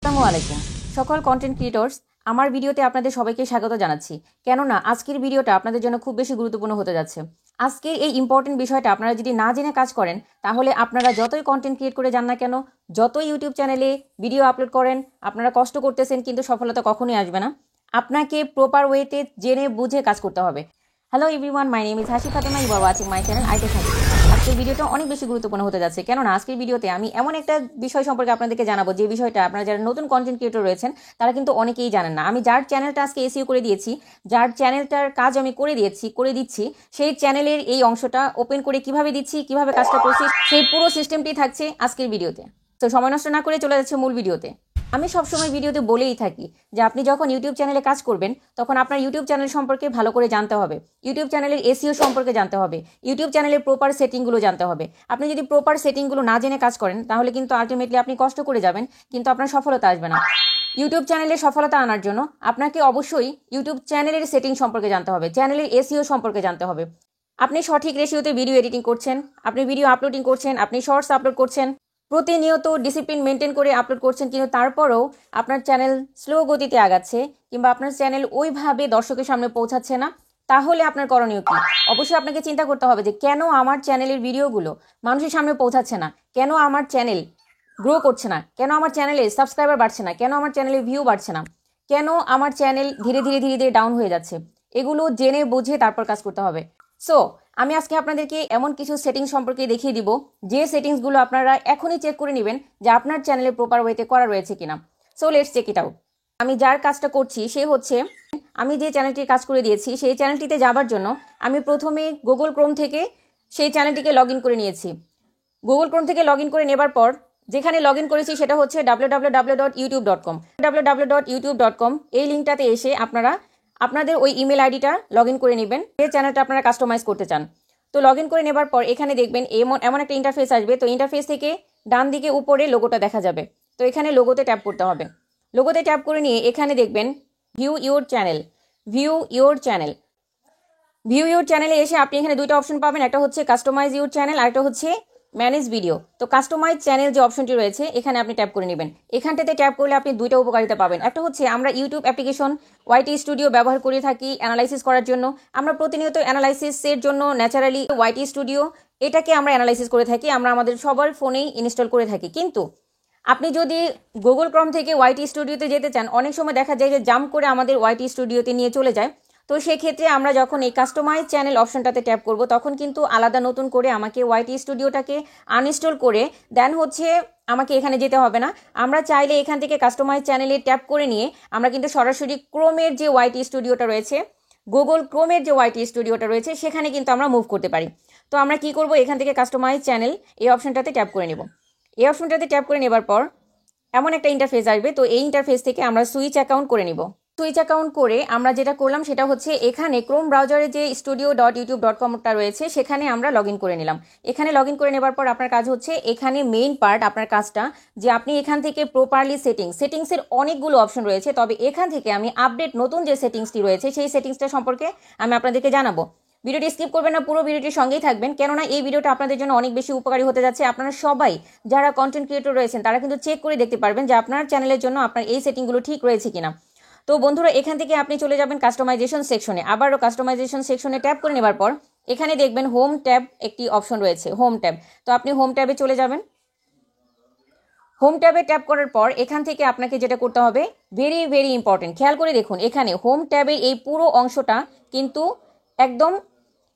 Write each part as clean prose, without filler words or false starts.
আসসালামু আলাইকুম সকল কন্টেন্ট ক্রিয়েটর্স, আমার ভিডিওতে আপনাদের সবাইকে স্বাগত জানাচ্ছি। কেননা আজকের ভিডিওটা আপনাদের জন্য খুব বেশি গুরুত্বপূর্ণ হতে যাচ্ছে। আজকের এই ইম্পর্টেন্ট বিষয়টা আপনারা যদি না জেনে কাজ করেন, তাহলে আপনারা যতই কন্টেন্ট ক্রিয়েট করে যান না কেন, যতই ইউটিউব চ্যানেলে ভিডিও আপলোড করেন, আপনারা কষ্ট করতেছেন কিন্তু সফলতা কখনোই আসবে না। আপনাকে প্রপার ওয়েতে জেনে বুঝে কাজ করতে হবে। Hello everyone, my name is Hasi Fatema, you are watching my channel iTech Hasi. আজকের ভিডিওটা অনেক বেশি গুরুত্বপূর্ণ হতে যাচ্ছে, কেননা আজকের ভিডিওতে আমি এমন একটা বিষয় সম্পর্কে আপনাদেরকে জানাবো যে বিষয়টা আপনারা যারা নতুন কন্টেন্ট ক্রিয়েটর রয়েছেন তারা কিন্তু অনেকেই জানেন না। আমি যার চ্যানেলটা আজকে এসইও করে দিয়েছি, যার চ্যানেলটার কাজ আমি করে দিচ্ছি, সেই চ্যানেলের এই অংশটা ওপেন করে কিভাবে দিচ্ছি, কিভাবে কাজটা করছি, সেই পুরো সিস্টেমটি থাকছে আজকের ভিডিওতে। তো সময় নষ্ট না করে চলে যাচ্ছে মূল ভিডিওতে। আমি সবসময় ভিডিওতে বলেই থাকি যে আপনি যখন ইউটিউব চ্যানেলে কাজ করবেন তখন আপনার ইউটিউব চ্যানেল সম্পর্কে ভালো করে জানতে হবে, ইউটিউব চ্যানেলের এসইও সম্পর্কে জানতে হবে, ইউটিউব চ্যানেলের প্রপার সেটিংগুলো জানতে হবে। আপনি যদি প্রপার সেটিংগুলো না জেনে কাজ করেন তাহলে কিন্তু আলটিমেটলি আপনি কষ্ট করে যাবেন, কিন্তু আপনার সফলতা আসবে না। ইউটিউব চ্যানেলে সফলতা আনার জন্য আপনাকে অবশ্যই ইউটিউব চ্যানেলের সেটিং সম্পর্কে জানতে হবে, চ্যানেলের এসইও সম্পর্কে জানতে হবে। আপনি সঠিক রেশিওতে ভিডিও এডিটিং করছেন, আপনি ভিডিও আপলোডিং করছেন, আপনি শর্টস আপলোড করছেন, প্রতিনিয়ত ডিসিপ্লিন মেনটেন করে আপলোড করছেন, কিন্তু তারপরেও আপনার চ্যানেল স্লো গতিতে আগাচ্ছে কিংবা আপনার চ্যানেল ওইভাবে দর্শকের সামনে পৌঁছাচ্ছে না, তাহলে আপনার করণীয় কি? অবশ্যই আপনাকে চিন্তা করতে হবে যে কেন আমার চ্যানেলের ভিডিওগুলো মানুষের সামনে পৌঁছাচ্ছে না, কেন আমার চ্যানেল গ্রো করছে না, কেন আমার চ্যানেলে সাবস্ক্রাইবার বাড়ছে না, কেন আমার চ্যানেলে ভিউ বাড়ছে না, কেন আমার চ্যানেল ধীরে ধীরে ডাউন হয়ে যাচ্ছে। এগুলো জেনে বুঝে তারপর কাজ করতে হবে। সো আমি আজকে আপনাদেরকে এমন কিছু সেটিংস সম্পর্কে দেখিয়ে দিব যে সেটিংসগুলো আপনারা এখনই চেক করে নেবেন যে আপনার চ্যানেলে প্রপার ওয়েতে করা রয়েছে কিনা। So let's check it out. আমি যার কাজটা করছি সে হচ্ছে, আমি যে চ্যানেলটির কাজ করে দিয়েছি সেই চ্যানেলটিতে যাবার জন্য আমি প্রথমে গুগল ক্রোম থেকে সেই চ্যানেলটিকে লগ ইন করে নিয়েছি। গুগল ক্রোম থেকে লগ ইন করে নেবার পর যেখানে লগ ইন করেছি সেটা হচ্ছে www.youtube.com। www.youtube.com এই লিঙ্কটাতে এসে আপনারা আপনাদের ওই ইমেল আইডিটা লগ ইন করে নেবেন যে চ্যানেলটা আপনারা কাস্টমাইজ করতে চান। তো লগ ইন করে নেবার পর এখানে দেখবেন এমন একটা ইন্টারফেস আসবে। তো ইন্টারফেস থেকে ডান দিকে উপরে লোগোটা দেখা যাবে, তো এখানে লোগোতে ট্যাপ করতে হবে। লোগোতে ট্যাপ করে নিয়ে এখানে দেখবেন view your channel. View your চ্যানেলে এসে আপনি এখানে দুইটা অপশন পাবেন, একটা হচ্ছে কাস্টমাইজ ইউর চ্যানেল আর একটা হচ্ছে ম্যানেজ ভিডিও। তো কাস্টমাইজ চ্যানেল যে অপশনটি রয়েছে এখানে আপনি ট্যাপ করে নেবেন। এখানটাতে ট্যাপ করলে আপনি দুইটা উপকারিতা পাবেন। একটা হচ্ছে আমরা ইউটিউব অ্যাপ্লিকেশন ওয়াইটি স্টুডিও ব্যবহার করে থাকি অ্যানালাইসিস করার জন্য। আমরা প্রতিনিয়ত অ্যানালাইসিসের জন্য ন্যাচারালি ওয়াইটি স্টুডিও এটাকে আমরা অ্যানালাইসিস করে থাকি, আমরা আমাদের সবার ফোনেই ইনস্টল করে থাকি। কিন্তু আপনি যদি গুগল ক্রোম থেকে ওয়াইটি স্টুডিওতে যেতে চান, অনেক সময় দেখা যায় যে জাম্প করে আমাদের ওয়াইটি স্টুডিওতে নিয়ে চলে যায়। তো সেক্ষেত্রে আমরা যখন এই কাস্টমাইজ চ্যানেল অপশনটাতে ট্যাপ করব তখন কিন্তু আলাদা নতুন করে আমাকে ওয়াইটি স্টুডিওটাকে আনইনস্টল করে দেন হচ্ছে আমাকে এখানে যেতে হবে না। আমরা চাইলে এখান থেকে কাস্টমাইজ চ্যানেলে ট্যাপ করে নিয়ে আমরা কিন্তু সরাসরি ক্রোমের যে ওয়াইটি স্টুডিওটা রয়েছে, গুগল ক্রোমের যে ওয়াইটি স্টুডিওটা রয়েছে সেখানে কিন্তু আমরা মুভ করতে পারি। তো আমরা কি করব, এখান থেকে কাস্টমাইজ চ্যানেল এই অপশনটাতে ট্যাপ করে নেব। এই অপশনটাতে ট্যাপ করে নেবার পর এমন একটা ইন্টারফেস আসবে। তো এই ইন্টারফেস থেকে আমরা সুইচ অ্যাকাউন্ট করে নিব। সুইচ অ্যাকাউন্ট করে আমরা যেটা করলাম সেটা হচ্ছে এখানে ক্রোম ব্রাউজারে যে studio.youtube.com-টা রয়েছে সেখানে আমরা লগ ইন করে নিলাম। এখানে লগ ইন করে নেবার পর আপনার কাজ হচ্ছে এখানে মেইন পার্ট আপনার কাজটা যে আপনি এখান থেকে প্রপারলি সেটিংসের অনেকগুলো অপশন রয়েছে, তবে এখান থেকে আমি আপডেট নতুন যে সেটিংসটি রয়েছে সেই সেটিংসটা সম্পর্কে আমি আপনাদেরকে জানাবো। ভিডিওটি স্কিপ করবেন না, পুরো ভিডিওটির সঙ্গেই থাকবেন, কেননা এই ভিডিওটা আপনাদের জন্য অনেক বেশি উপকারী হতে যাচ্ছে। আপনারা সবাই যারা কন্টেন্ট ক্রিয়েটর রয়েছেন তারা কিন্তু চেক করে দেখতে পারবেন যে আপনার চ্যানেলের জন্য আপনার এই সেটিংগুলো ঠিক রয়েছে কিনা। তো বন্ধুরা এখান থেকে আপনি চলে যাবেন কাস্টমাইজেশন সেকশনে। আবারও কাস্টমাইজেশন সেকশনে ট্যাপ করে নেবার পর এখানে দেখবেন হোম ট্যাব একটি অপশন রয়েছে, হোম ট্যাব। তো আপনি হোম ট্যাবে চলে যাবেন। হোম ট্যাবে ট্যাপ করার পর এখান থেকে আপনাকে যেটা করতে হবে, ভেরি ভেরি ইম্পর্টেন্ট, খেয়াল করে দেখুন এখানে হোম ট্যাবে এই পুরো অংশটা কিন্তু একদম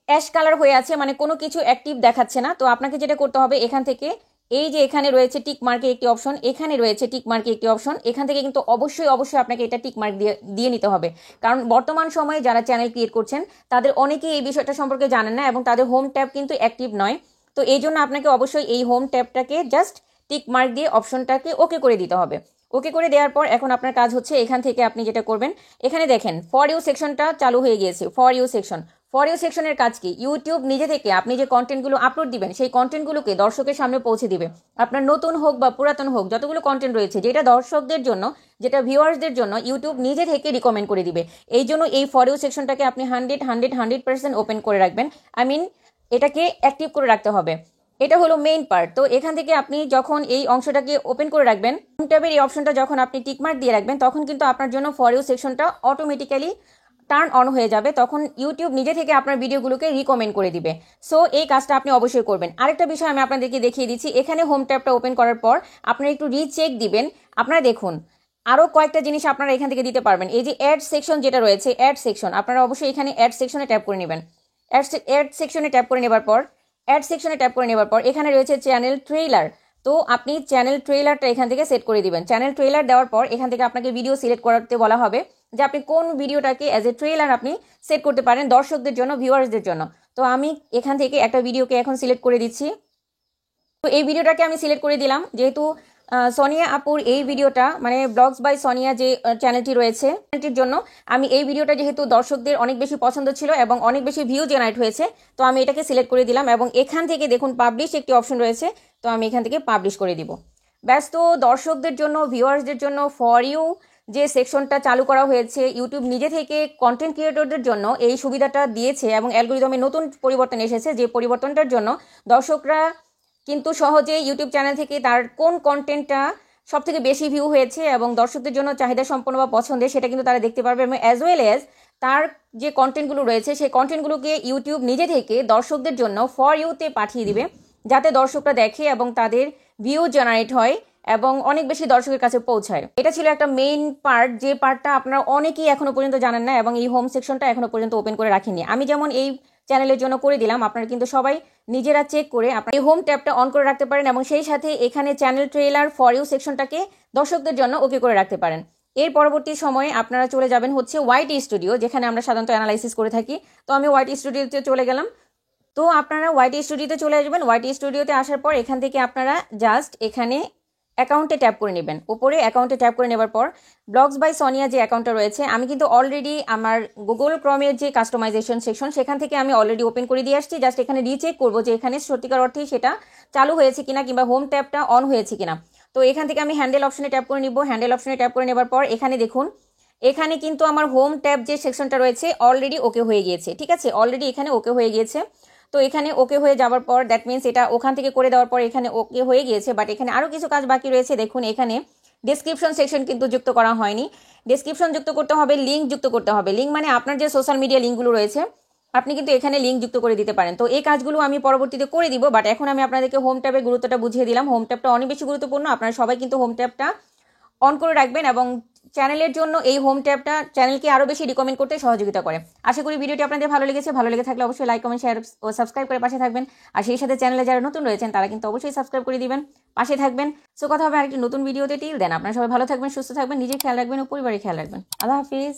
অ্যাশ কালার হয়ে আছে, মানে কোনো কিছু অ্যাক্টিভ দেখাচ্ছে না। তো আপনাকে যেটা করতে হবে এখান থেকে এই যে এখানে রয়েছে টিক মার্কের একটি অপশন, এখানে রয়েছে টিক মার্কের একটি অপশন, এখান থেকে কিন্তু অবশ্যই আপনাকে এটা টিক মার্ক দিয়ে নিতে হবে। কারণ বর্তমান সময়ে যারা চ্যানেল ক্রিয়েট করছেন তাদের অনেকেই এই বিষয়টা সম্পর্কে জানেন না এবং তাদের হোম ট্যাব কিন্তু অ্যাক্টিভ নয়। তো এই জন্য আপনাকে অবশ্যই এই হোম ট্যাবটাকে জাস্ট টিক মার্ক দিয়ে অপশনটাকে ওকে করে দিতে হবে। ওকে করে দেওয়ার পর এখন আপনার কাজ হচ্ছে এখান থেকে আপনি যেটা করবেন, এখানে দেখেন ফর ইউ সেকশনটা চালু হয়ে গিয়েছে। ফর ইউ সেকশনের কাজ কি, ইউটিউব নিজে থেকে আপনি যে কন্টেন্টগুলো আপলোড দিবেন সেই কন্টেন্টগুলোকে দর্শকের সামনে পৌঁছে দিবে। আপনার নতুন হোক বা পুরাতন হোক যতগুলো কন্টেন্ট রয়েছে যেটা দর্শকদের জন্য, যেটা ভিউয়ার্সদের জন্য ইউটিউব নিজে থেকে রিকমেন্ড করে দিবে। এই জন্য এই ফর ইউ সেকশনটাকে আপনি 100% ওপেন করে রাখবেন। এটাকে অ্যাক্টিভ করে রাখতে হবে। এটা হলো মেইন পার্ট। তো এখান থেকে আপনি যখন এই অংশটাকে ওপেন করে রাখবেন, হোম ট্যাবের এই অপশনটা যখন আপনি টিকমার্ক দিয়ে রাখবেন, তখন কিন্তু আপনার জন্য ফর ইউ সেকশনটা অটোমেটিক্যালি টার্ন অন হয়ে যাবে। তখন ইউটিউব নিজে থেকে আপনার ভিডিওগুলোকে রিকমেন্ড করে দিবে। সো এই কাজটা আপনি অবশ্যই করবেন। আরেকটা বিষয় আমি আপনাদেরকে দেখিয়ে দিচ্ছি, এখানে হোম ট্যাবটা ওপেন করার পর আপনারা একটু রিচেক দিবেন। আপনারা দেখুন আরও কয়েকটা জিনিস আপনারা এখান থেকে দিতে পারবেন। এই যে অ্যাড সেকশন যেটা রয়েছে, অ্যাড সেকশন, আপনারা অবশ্যই এখানে অ্যাড সেকশনে ট্যাপ করে নেবেন। অ্যাড সেকশনে ট্যাপ করে নেবার পর এখানে রয়েছে চ্যানেল ট্রেইলার। তো আপনি চ্যানেল ট্রেইলারটা এখান থেকে সেট করে দিবেন। চ্যানেল ট্রেইলার দেওয়ার পর এখান থেকে আপনাকে ভিডিও সিলেক্ট করতে বলা হবে যে আপনি কোন ভিডিওটাকে অ্যাজ এ ট্রেইলার আপনি সেট করতে পারেন দর্শকদের জন্য, ভিউয়ার্সদের জন্য। তো আমি এখান থেকে একটা ভিডিওকে এখন সিলেক্ট করে দিচ্ছি। তো এই ভিডিওটাকে আমি সিলেক্ট করে দিলাম, যেহেতু সোনিয়া আপুর এই ভিডিওটা মানে ব্লগস বাই সোনিয়া যে চ্যানেলটি রয়েছে, চ্যানেলটির জন্য আমি এই ভিডিওটা যেহেতু দর্শকদের অনেক বেশি পছন্দ ছিল এবং অনেক বেশি ভিউ জেনারেট হয়েছে, তো আমি এটাকে সিলেক্ট করে দিলাম এবং এখান থেকে দেখুন পাবলিশ একটি অপশন রয়েছে, তো আমি এখান থেকে পাবলিশ করে দিব। ব্যস্ত দর্শকদের জন্য, ভিউয়ার্সদের জন্য ফর ইউ যে সেকশনটা চালু করা হয়েছে, ইউটিউব নিজে থেকে কন্টেন্ট ক্রিয়েটরদের জন্য এই সুবিধাটা দিয়েছে এবং অ্যালগরিদমে নতুন পরিবর্তন এসেছে, যে পরিবর্তনটার জন্য দর্শকরা কিন্তু সহজে ইউটিউব চ্যানেল থেকে তার কোন কন্টেন্টটা সব থেকে বেশি ভিউ হয়েছে এবং দর্শকদের জন্য চাহিদা সম্পন্ন বা পছন্দের, সেটা কিন্তু তারা দেখতে পারবে। এবং অ্যাজ ওয়েল এজ তার যে কন্টেন্টগুলো রয়েছে সেই কন্টেন্টগুলোকে ইউটিউব নিজে থেকে দর্শকদের জন্য ফর ইউতে পাঠিয়ে দিবে, যাতে দর্শকরা দেখে এবং তাদের ভিউ জেনারেট হয় এবং অনেক বেশি দর্শকের কাছে পৌঁছায়। এটা ছিল একটা মেইন পার্ট, যে পার্টটা আপনারা অনেকেই এখনো পর্যন্ত জানেন না এবং এই হোম সেকশনটা এখনো পর্যন্ত ওপেন করে রাখেননি। আমি যেমন এই চ্যানেলের জন্য করে দিলাম, আপনারা কিন্তু সবাই নিজেরা চেক করে আপনারা এই হোম ট্যাবটা অন করে রাখতে পারেন এবং সেই সাথে এখানে চ্যানেল ট্রেলার ফর ইউ সেকশনটাকে দর্শকদের জন্য ওকে করে রাখতে পারেন। এর পরবর্তী সময়ে আপনারা চলে যাবেন হচ্ছে ওয়াইটি স্টুডিও, যেখানে আমরা সাধারণত অ্যানালাইসিস করে থাকি। তো আমি ওয়াইটি স্টুডিওতে চলে গেলাম। তো আপনারা ওয়াইটি স্টুডিওতে চলে আসবেন। ওয়াইটি স্টুডিওতে আসার পর এখান থেকে আপনারা জাস্ট এখানে অ্যাকাউন্টে ট্যাপ করে নেবেন। উপরে অ্যাকাউন্টে ট্যাপ করে নেবার পর ব্লগস বাই সোনিয়া যে অ্যাকাউন্টটা রয়েছে, আমি কিন্তু অলরেডি আমার গুগল ক্রমের যে কাস্টমাইজেশন সেকশন সেখান থেকে আমি অলরেডি ওপেন করে দিয়ে আসছি। জাস্ট এখানে রিচেক করবো যে এখানে সত্যিকার অর্থেই সেটা চালু হয়েছে কিনা কিংবা হোম ট্যাবটা অন হয়েছে কিনা। তো এখান থেকে আমি হ্যান্ডেল অপশনে ট্যাপ করে নিব। হ্যান্ডেল অপশনে ট্যাপ করে নেবার পর এখানে দেখুন, এখানে কিন্তু আমার হোম ট্যাব যে সেকশনটা রয়েছে অলরেডি ওকে হয়ে গিয়েছে। ঠিক আছে, অলরেডি এখানে ওকে হয়ে গিয়েছে। তো এখানে ওকে হয়ে যাওয়ার পর দ্যাট মিনস এটা ওখান থেকে করে দেওয়ার পর এখানে ওকে হয়ে গিয়েছে, বাট এখানে আরও কিছু কাজ বাকি রয়েছে। দেখুন এখানে ডেসক্রিপশন সেকশন কিন্তু যুক্ত করা হয়নি। ডেসক্রিপশন যুক্ত করতে হবে, লিঙ্ক যুক্ত করতে হবে। লিঙ্ক মানে আপনার যে সোশ্যাল মিডিয়া লিঙ্কগুলো রয়েছে আপনি কিন্তু এখানে লিঙ্ক যুক্ত করে দিতে পারেন। তো এই কাজগুলো আমি পরবর্তীতে করে দিব, বাট এখন আমি আপনাদেরকে হোম ট্যাবের গুরুত্বটা বুঝিয়ে দিলাম। হোম ট্যাবটা অনেক বেশি গুরুত্বপূর্ণ, আপনারা সবাই কিন্তু হোম ট্যাবটা অন করে রাখবেন এবং চ্যানেলের জন্য এই হোম ট্যাবটা চ্যানেলকে আরও বেশি রিকমেন্ড করতে সহযোগিতা করে। আশা করি ভিডিওটি আপনাদের ভালো লেগেছে। ভালো লেগে থাকলে অবশ্যই লাইক, কমেন্ট, শেয়ার ও সাবস্ক্রাইব করে পাশে থাকবেন। আর সেই সাথে চ্যানেলে যারা নতুন রয়েছেন তারা কিন্তু অবশ্যই সাবস্ক্রাইব করে দিবেন, পাশে থাকবেন। সো কথা হবে আরেকটি নতুন ভিডিওতে। টিল দেন আপনারা সবাই ভালো থাকবেন, সুস্থ থাকবেন, নিজের খেয়াল রাখবেন ও পরিবারের খেয়াল রাখবেন। আল্লাহ হাফিজ।